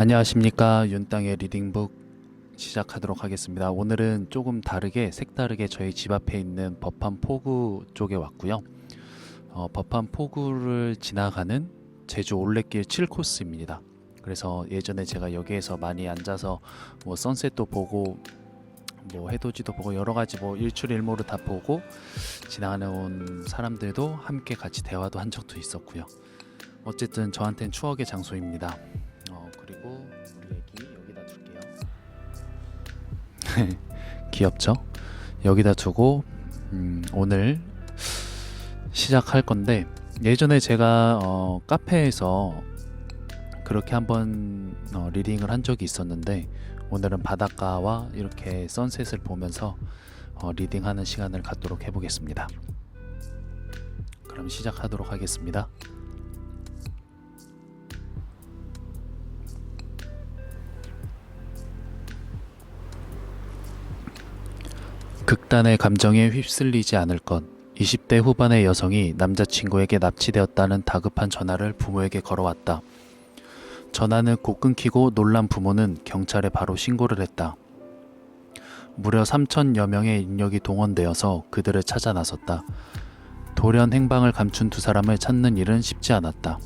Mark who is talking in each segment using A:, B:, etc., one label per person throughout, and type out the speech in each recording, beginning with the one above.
A: 안녕하십니까. 윤땅의 리딩북 시작하도록 하겠습니다. 오늘은 조금 다르게 색다르게 저희 집 앞에 있는 법한 포구 쪽에 왔고요. 법한 포구를 지나가는 제주 올레길 7코스입니다. 그래서 예전에 제가 여기에서 많이 앉아서 뭐 선셋도 보고 뭐 해돋이도 보고 여러가지 뭐 일출일모를 다 보고 지나가는 사람들도 함께 같이 대화도 한 적도 있었고요. 어쨌든 저한테는 추억의 장소입니다. 그리고 우리 애기 여기다 둘게요. 귀엽죠? 여기다 두고 오늘 시작할 건데, 예전에 제가 카페에서 그렇게 한번 리딩을 한 적이 있었는데, 오늘은 바닷가와 이렇게 선셋을 보면서 리딩하는 시간을 갖도록 해보겠습니다. 그럼 시작하도록 하겠습니다. 극단의 감정에 휩쓸리지 않을 것. 20대 후반의 여성이 남자친구에게 납치되었다는 다급한 전화를 부모에게 걸어왔다. 전화는 곧 끊기고 놀란 부모는 경찰에 바로 신고를 했다. 무려 3천여 명의 인력이 동원되어서 그들을 찾아 나섰다. 돌연 행방을 감춘 두 사람을 찾는 일은 쉽지 않았다.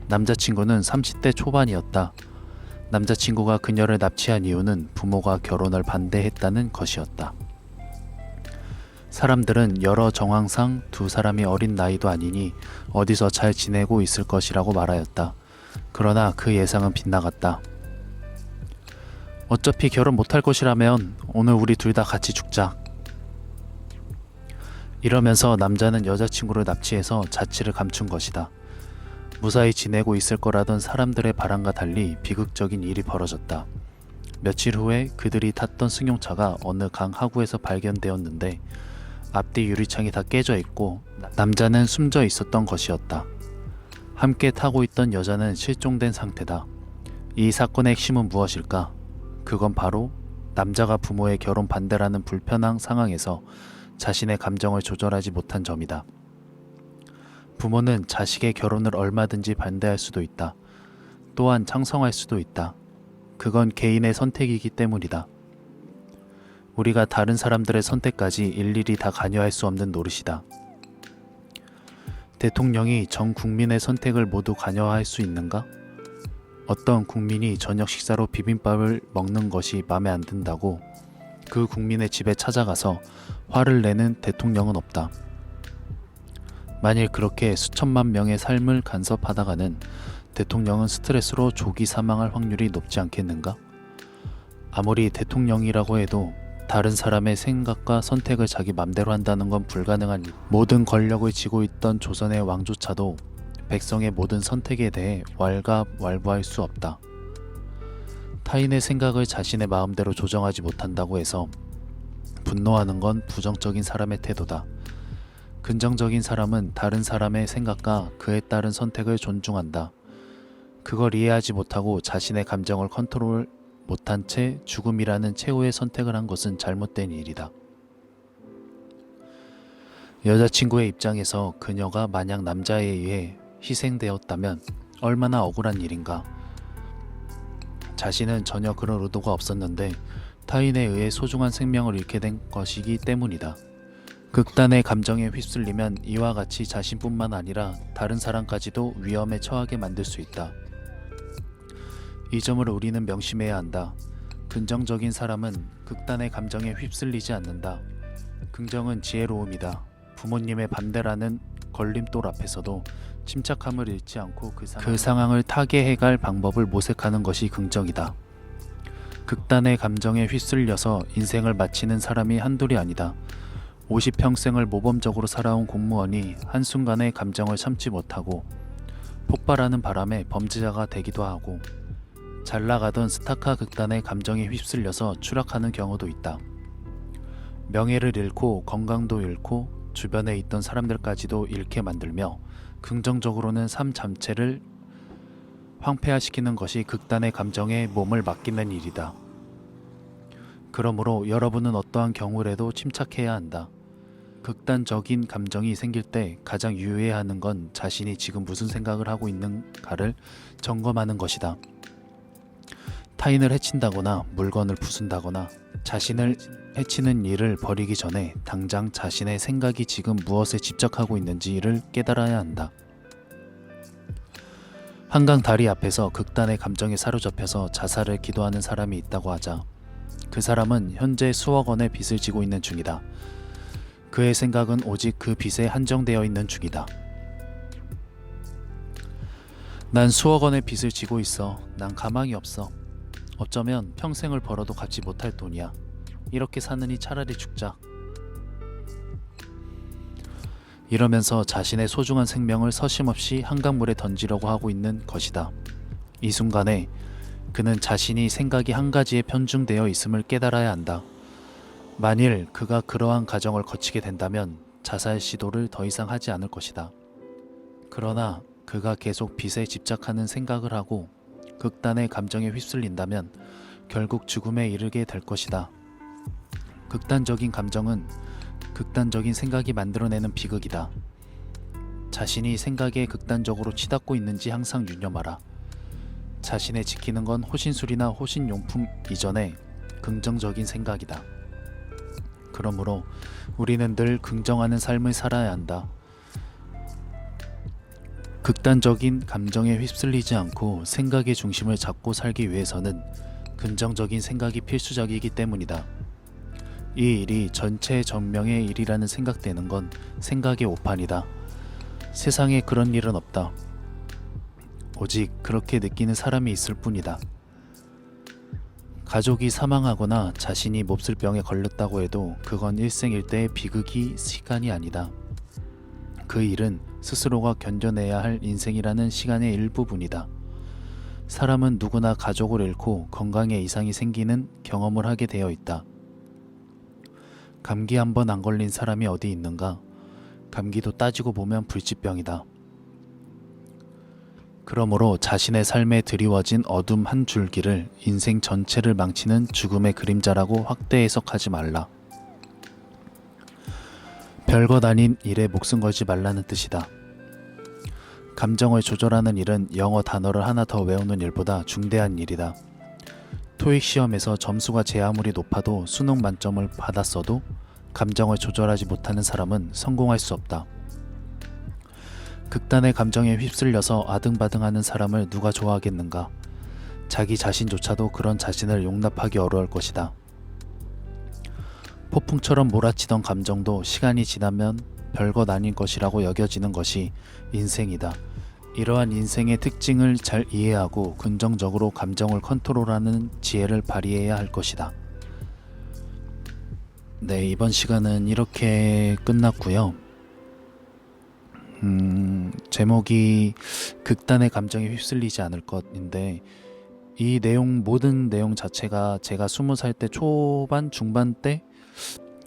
A: 남자친구는 30대 초반이었다. 남자친구가 그녀를 납치한 이유는 부모가 결혼을 반대했다는 것이었다. 사람들은 여러 정황상 두 사람이 어린 나이도 아니니 어디서 잘 지내고 있을 것이라고 말하였다. 그러나 그 예상은 빗나갔다. 어차피 결혼 못할 것이라면 오늘 우리 둘 다 같이 죽자. 이러면서 남자는 여자친구를 납치해서 자취를 감춘 것이다. 무사히 지내고 있을 거라던 사람들의 바람과 달리 비극적인 일이 벌어졌다. 며칠 후에 그들이 탔던 승용차가 어느 강 하구에서 발견되었는데 앞뒤 유리창이 다 깨져 있고 남자는 숨져 있었던 것이었다. 함께 타고 있던 여자는 실종된 상태다. 이 사건의 핵심은 무엇일까? 그건 바로 남자가 부모의 결혼 반대라는 불편한 상황에서 자신의 감정을 조절하지 못한 점이다. 부모는 자식의 결혼을 얼마든지 반대할 수도 있다. 또한 찬성할 수도 있다. 그건 개인의 선택이기 때문이다. 우리가 다른 사람들의 선택까지 일일이 다 관여할 수 없는 노릇이다. 대통령이 전 국민의 선택을 모두 관여할 수 있는가? 어떤 국민이 저녁 식사로 비빔밥을 먹는 것이 마음에 안 든다고 그 국민의 집에 찾아가서 화를 내는 대통령은 없다. 만일 그렇게 수천만 명의 삶을 간섭하다가는 대통령은 스트레스로 조기 사망할 확률이 높지 않겠는가? 아무리 대통령이라고 해도 다른 사람의 생각과 선택을 자기 맘대로 한다는 건 불가능한 일. 모든 권력을 쥐고 있던 조선의 왕조차도 백성의 모든 선택에 대해 왈가왈부할 수 없다. 타인의 생각을 자신의 마음대로 조정하지 못한다고 해서 분노하는 건 부정적인 사람의 태도다. 긍정적인 사람은 다른 사람의 생각과 그에 따른 선택을 존중한다. 그걸 이해하지 못하고 자신의 감정을 컨트롤 못한 채 죽음이라는 최후의 선택을 한 것은 잘못된 일이다. 여자친구의 입장에서 그녀가 만약 남자에 의해 희생되었다면 얼마나 억울한 일인가. 자신은 전혀 그런 의도가 없었는데 타인에 의해 소중한 생명을 잃게 된 것이기 때문이다. 극단의 감정에 휩쓸리면 이와 같이 자신뿐만 아니라 다른 사람까지도 위험에 처하게 만들 수 있다. 이 점을 우리는 명심해야 한다. 긍정적인 사람은 극단의 감정에 휩쓸리지 않는다. 긍정은 지혜로움이다. 부모님의 반대라는 걸림돌 앞에서도 침착함을 잃지 않고 그 상황을 타개해갈 방법을 모색하는 것이 긍정이다. 극단의 감정에 휩쓸려서 인생을 마치는 사람이 한둘이 아니다. 50평생을 모범적으로 살아온 공무원이 한순간에 감정을 참지 못하고 폭발하는 바람에 범죄자가 되기도 하고, 잘 나가던 스타카 극단의 감정에 휩쓸려서 추락하는 경우도 있다. 명예를 잃고 건강도 잃고 주변에 있던 사람들까지도 잃게 만들며 긍정적으로는 삶 자체를 황폐화시키는 것이 극단의 감정에 몸을 맡기는 일이다. 그러므로 여러분은 어떠한 경우라도 침착해야 한다. 극단적인 감정이 생길 때 가장 유의해야 하는 건 자신이 지금 무슨 생각을 하고 있는가를 점검하는 것이다. 타인을 해친다거나 물건을 부순다거나 자신을 해치는 일을 벌이기 전에 당장 자신의 생각이 지금 무엇에 집착하고 있는지를 깨달아야 한다. 한강 다리 앞에서 극단의 감정에 사로잡혀서 자살을 기도하는 사람이 있다고 하자 그 사람은 현재 수억 원의 빚을 지고 있는 중이다. 그의 생각은 오직 그 빚에 한정되어 있는 중이다. 난 수억 원의 빚을 지고 있어. 난 가망이 없어. 어쩌면 평생을 벌어도 갚지 못할 돈이야. 이렇게 사느니 차라리 죽자. 이러면서 자신의 소중한 생명을 서심없이 한강물에 던지려고 하고 있는 것이다. 이 순간에 그는 자신이 생각이 한 가지에 편중되어 있음을 깨달아야 한다. 만일 그가 그러한 과정을 거치게 된다면 자살 시도를 더 이상 하지 않을 것이다. 그러나 그가 계속 빚에 집착하는 생각을 하고 극단의 감정에 휩쓸린다면 결국 죽음에 이르게 될 것이다. 극단적인 감정은 극단적인 생각이 만들어내는 비극이다. 자신이 생각에 극단적으로 치닫고 있는지 항상 유념하라. 자신을 지키는 건 호신술이나 호신용품 이전에 긍정적인 생각이다. 그러므로 우리는 늘 긍정하는 삶을 살아야 한다. 극단적인 감정에 휩쓸리지 않고 생각의 중심을 잡고 살기 위해서는 긍정적인 생각이 필수적이기 때문이다. 이 일이 전체 전명의 일이라는 생각되는 건 생각의 오판이다. 세상에 그런 일은 없다. 오직 그렇게 느끼는 사람이 있을 뿐이다. 가족이 사망하거나 자신이 몹쓸 병에 걸렸다고 해도 그건 일생일대의 비극이 시간이 아니다. 그 일은 스스로가 견뎌내야 할 인생이라는 시간의 일부분이다. 사람은 누구나 가족을 잃고 건강에 이상이 생기는 경험을 하게 되어 있다. 감기 한 번 안 걸린 사람이 어디 있는가? 감기도 따지고 보면 불치병이다. 그러므로 자신의 삶에 드리워진 어둠 한 줄기를 인생 전체를 망치는 죽음의 그림자라고 확대 해석하지 말라. 별것 아닌 일에 목숨 걸지 말라는 뜻이다. 감정을 조절하는 일은 영어 단어를 하나 더 외우는 일보다 중대한 일이다. 토익 시험에서 점수가 제 아무리 높아도 수능 만점을 받았어도 감정을 조절하지 못하는 사람은 성공할 수 없다. 극단의 감정에 휩쓸려서 아등바등하는 사람을 누가 좋아하겠는가? 자기 자신조차도 그런 자신을 용납하기 어려울 것이다. 폭풍처럼 몰아치던 감정도 시간이 지나면 별것 아닌 것이라고 여겨지는 것이 인생이다. 이러한 인생의 특징을 잘 이해하고 긍정적으로 감정을 컨트롤하는 지혜를 발휘해야 할 것이다. 네, 이번 시간은 이렇게 끝났고요. 제목이 극단의 감정에 휩쓸리지 않을 것인데 이 내용 모든 내용 자체가 제가 20살 때 초반 중반 때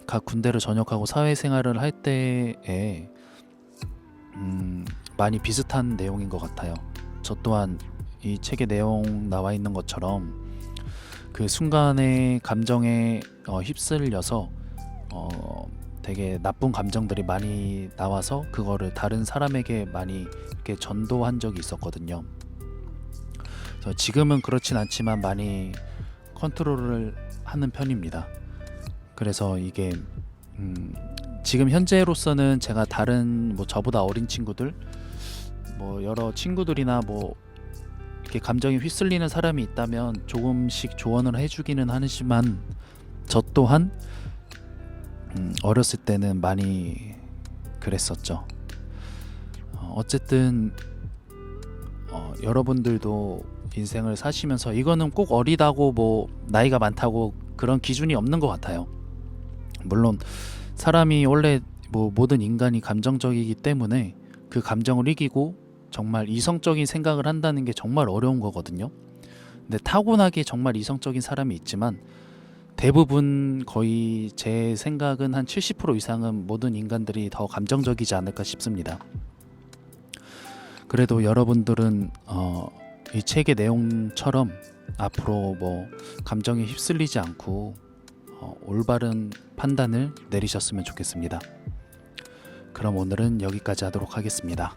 A: 각 군대를 전역하고 사회생활을 할 때에 많이 비슷한 내용인 것 같아요. 저 또한 이 책의 내용 나와 있는 것처럼 그 순간의 감정에 휩쓸려서 되게 나쁜 감정들이 많이 나와서 그거를 다른 사람에게 많이 이렇게 전도한 적이 있었거든요. 그래서 지금은 그렇진 않지만 많이 컨트롤을 하는 편입니다. 그래서 이게 지금 현재로서는 제가 다른 저보다 어린 친구들 여러 친구들이나 이렇게 감정이 휩쓸리는 사람이 있다면 조금씩 조언을 해주기는 하지만 저 또한 어렸을 때는 많이 그랬었죠. 어쨌든 여러분들도 인생을 사시면서 이거는 꼭 어리다고 나이가 많다고 그런 기준이 없는 것 같아요. 물론 사람이 원래 모든 인간이 감정적이기 때문에 그 감정을 이기고 정말 이성적인 생각을 한다는 게 정말 어려운 거거든요. 근데 타고나게 정말 이성적인 사람이 있지만 대부분 거의 제 생각은 한 70% 이상은 모든 인간들이 더 감정적이지 않을까 싶습니다. 그래도 여러분들은 이 책의 내용처럼 앞으로 감정에 휩쓸리지 않고 올바른 판단을 내리셨으면 좋겠습니다. 그럼 오늘은 여기까지 하도록 하겠습니다.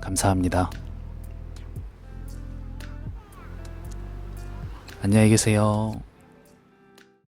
A: 감사합니다. 안녕히 계세요.